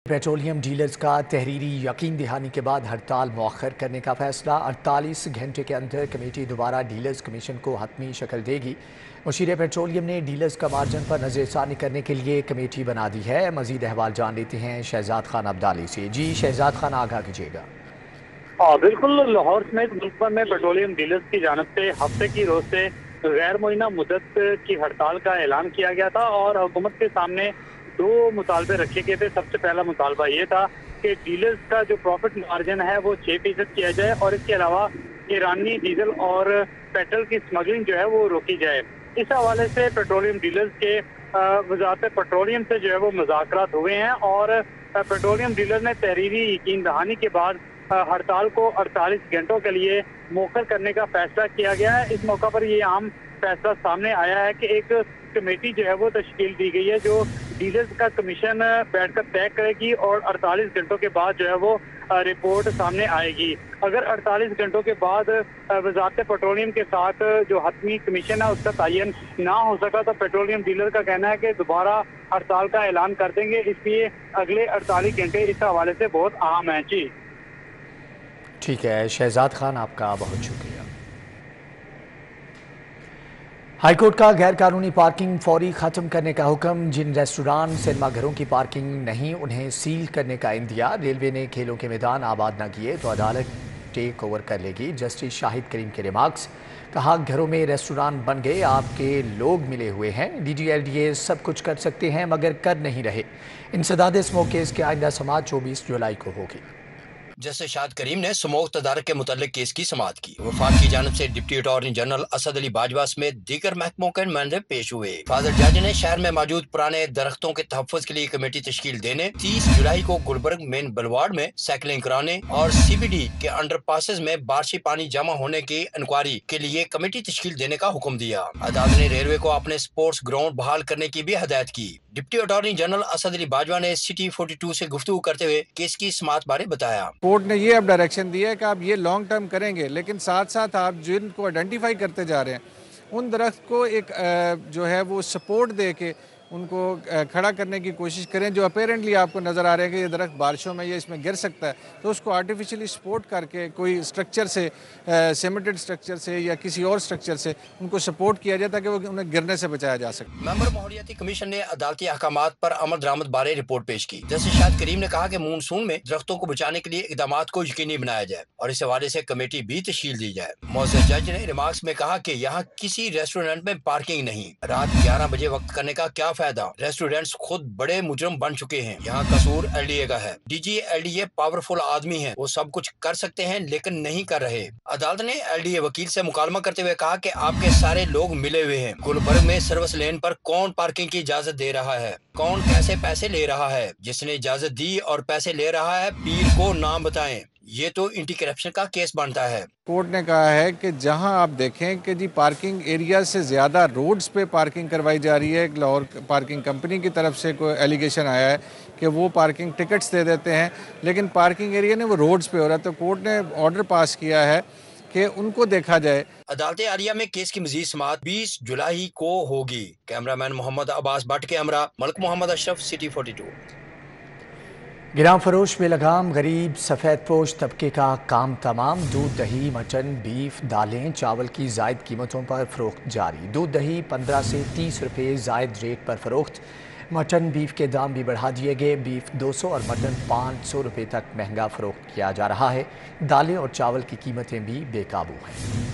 Petroleum dealers کا تحریری یقین دہانی کے بعد ہڑتال مؤخر کرنے کا فیصلہ 48 گھنٹے کے اندر کمیٹی دوبارہ ڈیلرز کمیشن کو حتمی شکل دے گی۔ مشیر پیٹرولیم نے ڈیلرز کا مارجن پر نظر ثانی کرنے کے لیے کمیٹی بنا دی ہے۔ مزید احوال جان لیتے ہیں شہزاد خان عبدالی سے۔ جی شہزاد خان، آگاہ کیجیے گا۔ بالکل، لاہور سمیت ملک بھر میں پیٹرولیم ڈیلرز کی جانب سے ہفتے کی روز سے غیر معینہ مدت کی ہڑتال کا اعلان کیا گیا تھا اور حکومت کے سامنے دو مطالبے رکھے گئے تھے۔ سب سے پہلا مطالبہ یہ تھا کہ ڈیلرز کا جو پروفٹ مارجن ہے وہ 6% کیا جائے اور اس کے علاوہ ایرانی ڈیزل اور پیٹرول کی سمگلنگ جو ہے وہ روکی جائے۔ اس حوالے سے پیٹرولیم ڈیلرز کے وزارت پیٹرولیم سے جو ہے وہ مذاکرات ہوئے ہیں اور پیٹرولیم ڈیلر نے تحریری یقین دہانی کے بعد ہڑتال کو 48 گھنٹوں کے لیے مؤخر کرنے کا فیصلہ کیا گیا ہے۔ اس موقع پر یہ اہم فیصلہ سامنے آیا ہے کہ ایک کمیٹی جو ہے وہ تشکیل دی گئی ہے جو ڈیلرز کا کمیشن بیٹھ کر طے کرے گی اور 48 گھنٹوں کے بعد جو ہے وہ رپورٹ سامنے آئے گی۔ اگر 48 گھنٹوں کے بعد وزارت پیٹرولیم کے ساتھ جو حتمی کمیشن ہے اس کا تعین نہ ہو سکا تو پیٹرولیم ڈیلر کا کہنا ہے کہ دوبارہ ہڑتال کا اعلان کر دیں گے، اس لیے اگلے 48 گھنٹے اس حوالے سے بہت اہم ہیں۔ جی ٹھیک ہے شہزاد خان، آپ کا بہت شکریہ۔ ہائی کورٹ کا غیر قانونی پارکنگ فوری ختم کرنے کا حکم۔ جن ریسٹوران سنیما گھروں کی پارکنگ نہیں انہیں سیل کرنے کا اندیا۔ ریلوے نے کھیلوں کے میدان آباد نہ کیے تو عدالت ٹیک اوور کر لے گی۔ جسٹس شاہد کریم کے ریمارکس، کہا گھروں میں ریسٹوران بن گئے، آپ کے لوگ ملے ہوئے ہیں، D D L D A سب کچھ کر سکتے ہیں مگر کر نہیں رہے۔ انسداد اسموک کیس کے آئندہ سماعت 24 جولائی کو ہوگی۔ جسٹس شاہد کریم نے اسموک تدارک کے متعلق کیس کی سماعت کی۔ وفاق کی جانب سے ڈپٹی اٹارنی جنرل اسد علی باجوہ سمیت دیگر محکموں کے نمائندے پیش ہوئے۔ فاضل جج نے شہر میں موجود پرانے درختوں کے تحفظ کے لیے کمیٹی تشکیل دینے، 30 جولائی کو گلبرگ مین بلواڑ میں سائیکلنگ کرانے اور سی بی ڈی کے انڈر پاسز میں بارشی پانی جمع ہونے کی انکوائری کے لیے کمیٹی تشکیل دینے کا حکم دیا۔ عدالت نے ریلوے کو اپنے سپورٹس گراؤنڈ بحال کرنے کی بھی ہدایت کی۔ ڈپٹی اٹارنی جنرل اسد علی باجوہ نے سٹی 42 سے گفتگو کرتے ہوئے کیس کی سماعت بارے بتایا۔ کورٹ نے یہ اب ڈائریکشن دیا ہے کہ آپ یہ لانگ ٹرم کریں گے، لیکن ساتھ ساتھ آپ جن کو آئیڈینٹیفائی کرتے جا رہے ہیں ان درخت کو ایک جو ہے وہ سپورٹ دے کے ان کو کھڑا کرنے کی کوشش کریں۔ جو اپیرنٹلی آپ کو نظر آ رہے ہیں کہ یہ درخت بارشوں میں یہ اس میں گر سکتا ہے تو اس کو آرٹیفیشلی سپورٹ کر کے کوئی سٹرکچر سے، سیمنٹڈ سٹرکچر سے یا کسی اور سٹرکچر سے ان کو سپورٹ کیا جائے تاکہ وہ انہیں گرنے سے بچایا جا سکے۔ ممبر ماحولیاتی کمیشن نے عدالتی احکامات پر عمل درآمد بارے رپورٹ پیش کی۔ جسٹس شاہد کریم نے کہا کہ مونسون میں درختوں کو بچانے کے لیے اقدامات کو یقینی بنایا جائے اور اس حوالے سے کمیٹی بھی تشکیل دی جائے۔ معزز جج نے ریمارکس میں کہا کہ یہاں کسی ریسٹورینٹ میں پارکنگ نہیں، رات 11 بجے وقت کرنے کا کیا فائدہ، ریسٹورینٹس خود بڑے مجرم بن چکے ہیں، یہاں قصور ایل ڈی اے کا ہے۔ D G L D A powerful آدمی ہیں، وہ سب کچھ کر سکتے ہیں لیکن نہیں کر رہے۔ عدالت نے ایل ڈی اے وکیل سے مکالمہ کرتے ہوئے کہا کہ آپ کے سارے لوگ ملے ہوئے ہیں، گلبرگ میں سروس لین پر کون پارکنگ کی اجازت دے رہا ہے، کون کیسے پیسے لے رہا ہے، جس نے اجازت دی اور پیسے لے رہا ہے پیر کو نام بتائیں، یہ تو اینٹی کرپشن کا کیس بنتا ہے۔ کورٹ نے کہا ہے کہ جہاں آپ دیکھیں کہ جی پارکنگ ایریا سے زیادہ روڈز پہ پارکنگ کروائی جا رہی ہے، لاہور پارکنگ کمپنی کی طرف سے کوئی ایلیگیشن آیا ہے کہ وہ پارکنگ ٹکٹس دے دیتے ہیں لیکن پارکنگ ایریا نے وہ روڈز پہ ہو رہا ہے، تو کورٹ نے آرڈر پاس کیا ہے کہ ان کو دیکھا جائے۔ عدالت عالیہ میں کیس کی مزید سماعت 20 جولائی کو ہوگی۔ Camera main Muhammad Abbas but کے ہمراہ ملک محمد اشرف، سٹی 42۔ گرام فروش میں لگام، غریب سفید پوش طبقے کا کام تمام۔ دودھ، دہی، مٹن، بیف، دالیں، چاول کی زائد قیمتوں پر فروخت جاری۔ دودھ دہی 15 سے 30 روپے زائد ریٹ پر فروخت۔ مٹن بیف کے دام بھی بڑھا دیے گئے، بیف 200 اور مٹن 500 روپے تک مہنگا فروخت کیا جا رہا ہے۔ دالیں اور چاول کی قیمتیں بھی بے قابو ہیں۔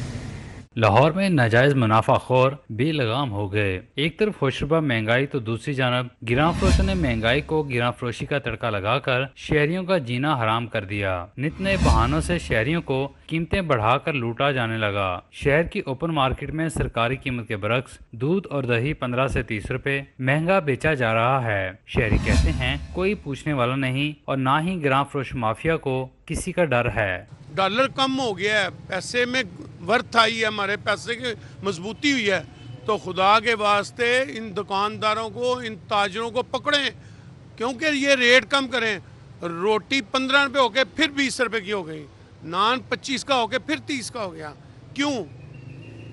لاہور میں ناجائز منافع خور بے لگام ہو گئے۔ ایک طرف ہوشربا مہنگائی تو دوسری جانب گراں فروشوں نے مہنگائی کو گراں فروشی کا تڑکا لگا کر شہریوں کا جینا حرام کر دیا۔ نت نئے بہانوں سے شہریوں کو قیمتیں بڑھا کر لوٹا جانے لگا۔ شہر کی اوپن مارکیٹ میں سرکاری قیمت کے برعکس دودھ اور دہی 15 سے 30 روپے مہنگا بیچا جا رہا ہے۔ شہری کہتے ہیں کوئی پوچھنے والا نہیں اور نہ ہی گراں فروش مافیا کو کسی کا ڈر ہے۔ ڈالر کم ہو گیا ہے، پیسے میں ورتھ آئی ہے، ہمارے پیسے کی مضبوطی ہوئی ہے، تو خدا کے واسطے ان دکانداروں کو، ان تاجروں کو پکڑیں، کیونکہ یہ ریٹ کم کریں۔ روٹی 15 روپے ہو کے پھر 20 روپے کی ہو گئی، نان 25 کا ہو کے پھر 30 کا ہو گیا، کیوں؟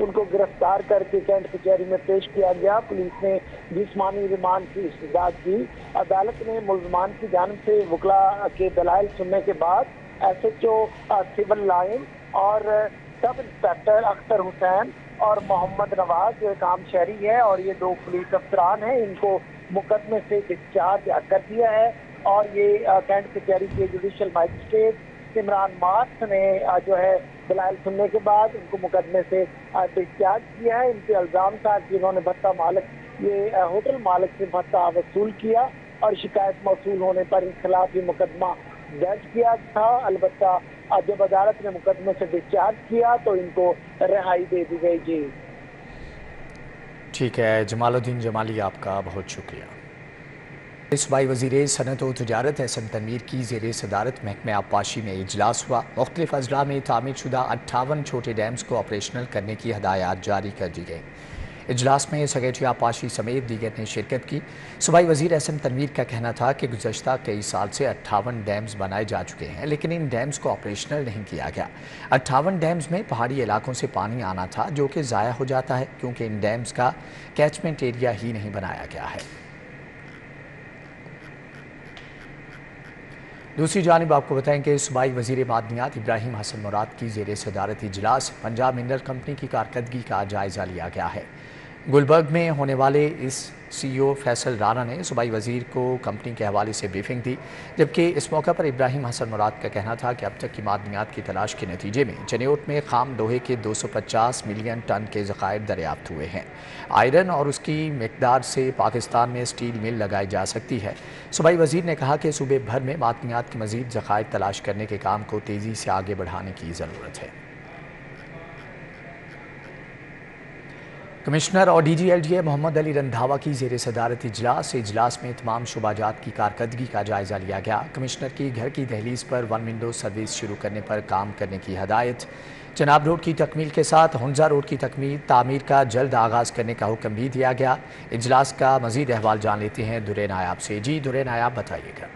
ان کو گرفتار کر کے کینٹ کچہری میں پیش کیا گیا۔ پولیس نے جسمانی ریمانڈ کی استدعا کی۔ عدالت نے ملزمان کی جانب سے وکلاء کے دلائل سننے کے بعد SHO سول لائن اور سب انسپیکٹر اختر حسین اور محمد نواز جو ایک عام شہری ہے اور یہ 2 پولیس افسران ہیں، ان کو مقدمے سے ڈسچارج کر دیا ہے، اور یہ کینٹ کچہری کے جوڈیشل مجسٹریٹ سمران مارکس نے جو ہے دلائل سننے کے بعد ان کو مقدمے سے ڈسچارج کیا ہے۔ ان پہ الزام تھا کہ انہوں نے بھتہ مالک یہ ہوٹل مالک سے بھتہ وصول کیا اور شکایت موصول ہونے پر ان خلاف یہ مقدمہ درج کیا تھا۔ البتہ جب عدالت نے مقدمے سے ڈسچارج کیا تو ان کو رہائی دے دی گئی۔ جی ٹھیک ہے، جمال الدین جمالی آپ کا بہت شکریہ۔ صوبائی وزیر صنعت و تجارت احسن تنویر کی زیر صدارت محکمہ آبپاشی میں اجلاس ہوا۔ مختلف اضلاع میں تعمیر شدہ 58 چھوٹے ڈیمز کو آپریشنل کرنے کی ہدایات جاری کر دی گئی۔ اجلاس میں سکریٹری آبپاشی سمیت دیگر نے شرکت کی۔ صوبائی وزیر احسن تنویر کا کہنا تھا کہ گزشتہ کئی سال سے 58 ڈیمز بنائے جا چکے ہیں، لیکن ان ڈیمز کو آپریشنل نہیں کیا گیا۔ 58 ڈیمز میں پہاڑی علاقوں سے پانی آنا تھا جو کہ ضائع ہو جاتا ہے کیونکہ ان ڈیمز کا کیچمنٹ ایریا ہی نہیں بنایا گیا ہے۔ دوسری جانب آپ کو بتائیں کہ صوبائی وزیر معدنیات ابراہیم حسن مراد کی زیر صدارت اجلاس پنجاب منرل کمپنی کی کارکردگی کا جائزہ لیا گیا ہے۔ گلبرگ میں ہونے والے اس CEO فیصل رانا نے صوبائی وزیر کو کمپنی کے حوالے سے بریفنگ دی، جبکہ اس موقع پر ابراہیم حسن مراد کا کہنا تھا کہ اب تک کی معدنیات کی تلاش کے نتیجے میں چنیوٹ میں خام لوہے کے 250 ملین ٹن کے ذخائر دریافت ہوئے ہیں۔ آئرن اور اس کی مقدار سے پاکستان میں سٹیل مل لگائی جا سکتی ہے۔ صوبائی وزیر نے کہا کہ صوبے بھر میں معدنیات کے مزید ذخائر تلاش کرنے کے کام کو تیزی سے آگے بڑھانے کی ضرورت ہے۔ کمشنر اور DGLDA محمد علی رندھاوا کی زیر صدارت اجلاس میں تمام شعبہ جات کی کارکردگی کا جائزہ لیا گیا۔ کمشنر کی گھر کی دہلیز پر 1 ونڈو سروس شروع کرنے پر کام کرنے کی ہدایت، چناب روڈ کی تکمیل کے ساتھ ہنزا روڈ کی تعمیر کا جلد آغاز کرنے کا حکم بھی دیا گیا۔ اجلاس کا مزید احوال جان لیتے ہیں درے نایاب سے۔ جی درے نایاب بتائیے گا۔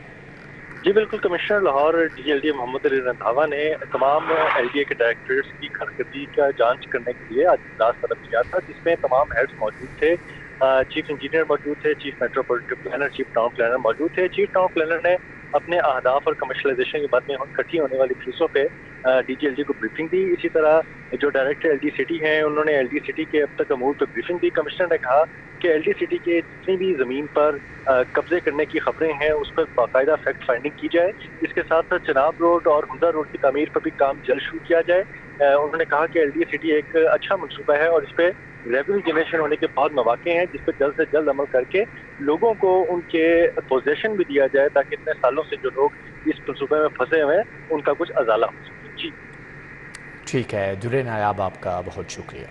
جی بالکل، کمشنر لاہور DGLDA محمد علی رندھاوا نے تمام LDA کے ڈائریکٹریٹس کی کارکردگی کا جانچ کرنے کے لیے آج اجلاس طلب کیا تھا، جس میں تمام ہیڈز موجود تھے۔ چیف انجینئر موجود تھے، chief metropolitan planner, chief town planner موجود تھے۔ چیف ٹاؤن پلانر نے اپنے اہداف اور کمرشلائزیشن کے بعد میں اکٹھی ہونے والی فیسوں پہ DGLDA کو بریفنگ دی۔ اسی طرح جو ڈائریکٹر LD سٹی ہیں انہوں نے LD سٹی کے اب تک امور پہ بریفنگ دی۔ کمشنر نے کہا کہ LD سٹی کے جتنی بھی زمین پر قبضے کرنے کی خبریں ہیں اس پر باقاعدہ فیکٹ فائنڈنگ کی جائے۔ اس کے ساتھ ساتھ چناب روڈ اور ہنزا روڈ کی تعمیر پر بھی کام جلد شروع کیا جائے۔ انہوں نے کہا کہ LD سٹی ایک اچھا منصوبہ ہے اور اس پہ ریونیو جنریشن ہونے کے بعد مواقع ہیں جس پہ جلد سے جلد عمل کر کے لوگوں کو ان کے پوزیشن بھی دیا جائے تاکہ اتنے سالوں سے جو لوگ اس منصوبے میں پھنسے ہوئے ہیں ان کا کچھ ازالہ ہو سکے۔ جی ٹھیک ہے، درے نایاب آپ کا بہت شکریہ۔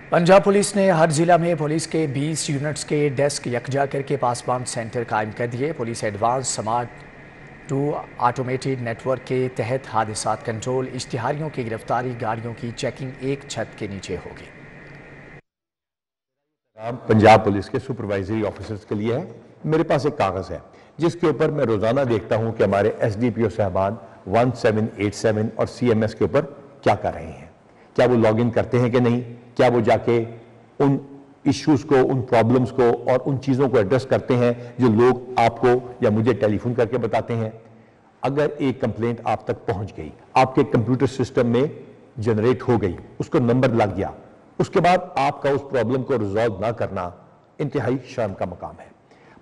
پنجاب پولیس نے ہر ضلع میں پولیس کے 20 یونٹس کے ڈیسک یکجا کر کے پاسبان سینٹر قائم کر دیے۔ Police advance smart 2 automated network کے تحت حادثات کنٹرول، اشتہاریوں کی گرفتاری، گاڑیوں کی چیکنگ ایک چھت کے نیچے ہوگی۔ پنجاب پولیس کے سپروائزری آفیسرز کے لیے ہے۔ میرے پاس ایک کاغذ ہے جس کے اوپر میں روزانہ دیکھتا ہوں کہ ہمارے SDPO صاحبان 1787 اور CMS کے اوپر کیا کر رہے ہیں، کیا وہ لاگ ان کرتے ہیں کہ نہیں، کیا وہ جا کے ان ایشوز کو، ان پرابلمز کو اور ان چیزوں کو ایڈریس کرتے ہیں جو لوگ آپ کو یا مجھے ٹیلی فون کر کے بتاتے ہیں۔ اگر ایک کمپلینٹ آپ تک پہنچ گئی، آپ کے کمپیوٹر سسٹم میں جنریٹ ہو گئی، اس کو نمبر لگ گیا، اس کے بعد آپ کا اس پرابلم کو ریزالو نہ کرنا انتہائی شرم کا مقام ہے۔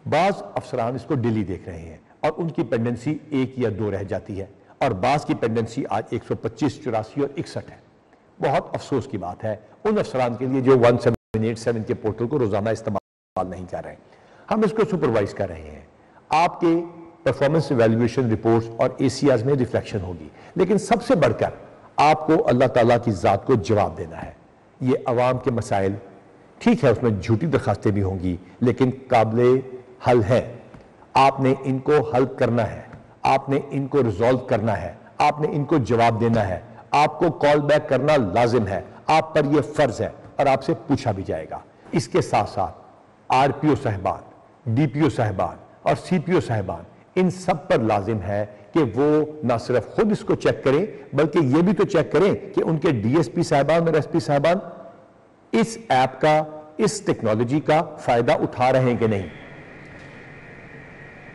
بعض افسران اس کو ڈیلی دیکھ رہے ہیں اور ان کی پینڈنسی 1 یا 2 رہ جاتی ہے اور بعض کی پینڈنسی آج 125، 84 اور 61 ہے۔ بہت افسوس کی بات ہے ان افسران کے لیے جو 1787 کے پورٹل کو روزانہ استعمال نہیں کر رہے۔ ہم اس کو سپروائز کر رہے ہیں۔ آپ کے پرفارمنس ایویلویشن رپورٹس اور ACRs میں ریفلیکشن ہوگی، لیکن سب سے بڑھ کر آپ کو اللہ تعالیٰ کی ذات کو جواب دینا ہے۔ یہ عوام کے مسائل ٹھیک ہے، اس میں جھوٹی درخواستیں بھی ہوں گی لیکن قابل حل ہے۔ آپ نے ان کو حل کرنا ہے، آپ نے ان کو ریزالو کرنا ہے، آپ نے ان کو جواب دینا ہے، آپ کو کال بیک کرنا لازم ہے، آپ پر یہ فرض ہے اور آپ سے پوچھا بھی جائے گا۔ اس کے ساتھ ساتھ RPO صاحبان، DPO صاحبان اور CPO صاحبان ان سب پر لازم ہے کہ وہ نہ صرف خود اس کو چیک کریں بلکہ یہ بھی تو چیک کریں کہ ان کے ڈی ایس پی صاحبان اور ایس پی صاحبان اس ایپ کا، اس ٹیکنالوجی کا فائدہ اٹھا رہے ہیں کہ نہیں۔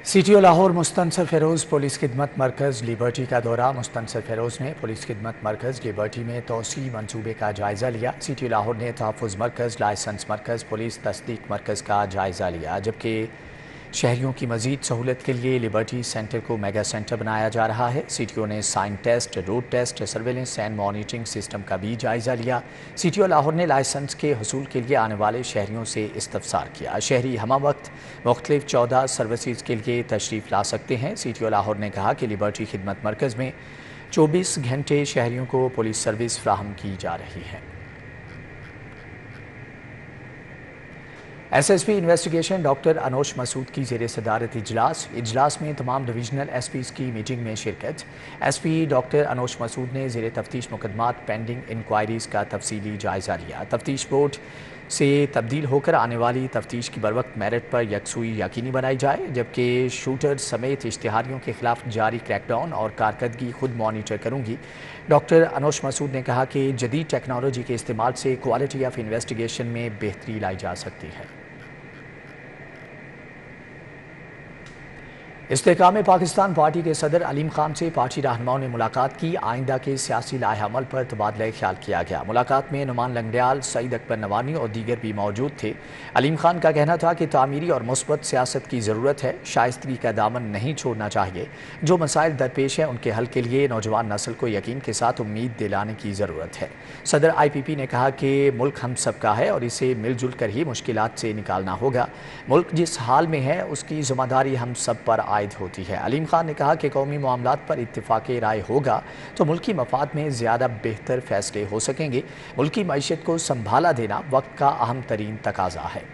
C T O Lahore Mustansar Feroz police خدمت مرکز لیبرٹی کا دورہ۔ مستنصر فیروز نے پولیس خدمت مرکز لیبرٹی میں توسیع منصوبے کا جائزہ لیا۔ سی ٹی او لاہور نے تحفظ مرکز، لائسنس مرکز، پولیس تصدیق مرکز کا جائزہ لیا، جبکہ شہریوں کی مزید سہولت کے لیے لیبرٹی سینٹر کو میگا سینٹر بنایا جا رہا ہے۔ سی ٹی او نے sign test, road test, surveillance and monitoring system کا بھی جائزہ لیا۔ سی ٹی او لاہور نے لائسنس کے حصول کے لیے آنے والے شہریوں سے استفسار کیا۔ شہری ہمہ وقت مختلف 14 سروسز کے لیے تشریف لا سکتے ہیں۔ سی ٹی او لاہور نے کہا کہ لیبرٹی خدمت مرکز میں 24 گھنٹے شہریوں کو پولیس سروس فراہم کی جا رہی ہے۔ S S P investigation doctor Anush Masood کی زیر صدارت اجلاس میں تمام ڈویژنل ایس پیز کی میٹنگ میں شرکت۔ ایس پی ڈاکٹر انوش مسعود نے زیر تفتیش مقدمات پینڈنگ انکوائریز کا تفصیلی جائزہ لیا۔ تفتیش بورڈ سے تبدیل ہو کر آنے والی تفتیش کی بروقت میرٹ پر یکسوئی یقینی بنائی جائے، جبکہ شوٹر سمیت اشتہاریوں کے خلاف جاری کریک ڈاؤن اور کارکردگی خود مانیٹر کروں گی۔ ڈاکٹر انوش مسعود نے کہا کہ جدید ٹیکنالوجی کے استعمال سے کوالٹی آف انویسٹیگیشن میں بہتری لائی جا سکتی ہے۔ استحکام پاکستان پارٹی کے صدر علیم خان سے پارٹی رہنماؤں نے ملاقات کی۔ آئندہ کے سیاسی لائحہ عمل پر تبادلہ خیال کیا گیا۔ ملاقات میں نعمان لنگڑیال، سعید اکبر نوانی اور دیگر بھی موجود تھے۔ علیم خان کا کہنا تھا کہ تعمیری اور مثبت سیاست کی ضرورت ہے، شائستگی کا دامن نہیں چھوڑنا چاہیے۔ جو مسائل درپیش ہیں ان کے حل کے لیے نوجوان نسل کو یقین کے ساتھ امید دلانے کی ضرورت ہے۔ صدر آئی پی پی نے کہا کہ ملک ہم سب کا ہے اور اسے مل جل کر ہی مشکلات سے نکالنا ہوگا۔ ملک جس حال میں ہے اس کی ذمہ داری ہم سب پر عائد ہوتی ہے۔ علیم خان نے کہا کہ قومی معاملات پر اتفاق رائے ہوگا تو ملکی مفاد میں زیادہ بہتر فیصلے ہو سکیں گے۔ ملکی معیشت کو سنبھالا دینا وقت کا اہم ترین تقاضا ہے۔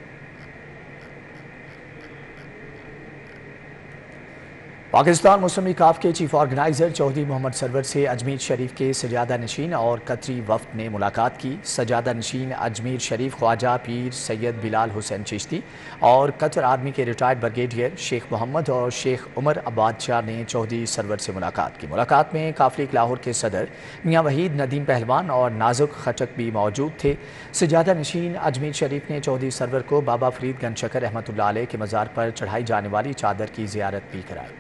پاکستان مسلم لیگ کاف کے چیف آرگنائزر چودھری محمد سرور سے اجمیر شریف کے سجادہ نشین اور قطری وفد نے ملاقات کی۔ سجادہ نشین اجمیر شریف خواجہ پیر سید بلال حسین چشتی اور قطر آرمی کے ریٹائرڈ بریگیڈیئر شیخ محمد اور شیخ عمر عباد شاہ نے چودھری سرور سے ملاقات کی۔ ملاقات میں کافلی لاہور کے صدر میاں وحید ندیم پہلوان اور نازک خٹک بھی موجود تھے۔ سجادہ نشین اجمیر شریف نے چودھری سرور کو بابا فرید گنج شکر رحمۃ اللہ علیہ کے مزار پر چڑھائی جانے والی چادر کی زیارت بھی کرائی۔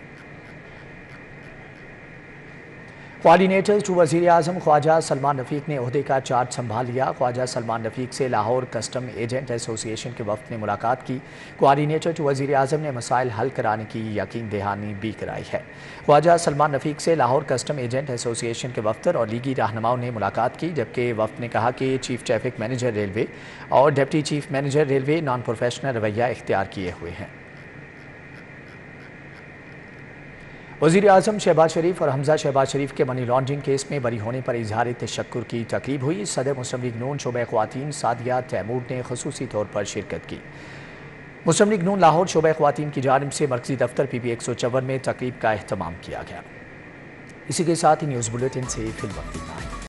کوآرڈینیٹر ٹو وزیر اعظم خواجہ سلمان رفیق نے عہدے کا چارج سنبھال لیا۔ خواجہ سلمان رفیق سے لاہور کسٹم ایجنٹ ایسوسی ایشن کے وفد نے ملاقات کی۔ کوآرڈینیٹر ٹو وزیر اعظم نے مسائل حل کرانے کی یقین دہانی بھی کرائی ہے۔ خواجہ سلمان رفیق سے لاہور کسٹم ایجنٹ ایسوسی ایشن کے وفد اور لیگی رہنماؤں نے ملاقات کی، جبکہ وفد نے کہا کہ چیف ٹریفک مینیجر ریلوے اور deputy chief manager railway non professional رویہ اختیار کیے ہوئے ہیں۔ وزیر اعظم شہباز شریف اور حمزہ شہباز شریف کے منی لانڈرنگ کیس میں بری ہونے پر اظہار تشکر کی تقریب ہوئی۔ صدر مسلم لیگ نون شعبہ خواتین سعدیہ تیمور نے خصوصی طور پر شرکت کی۔ مسلم لیگ نون لاہور شعبہ خواتین کی جانب سے مرکزی دفتر پی پی 154 میں تقریب کا اہتمام کیا گیا۔ اسی کے ساتھ ہی نیوز بلیٹن سے فی الوقت اتنا ہے۔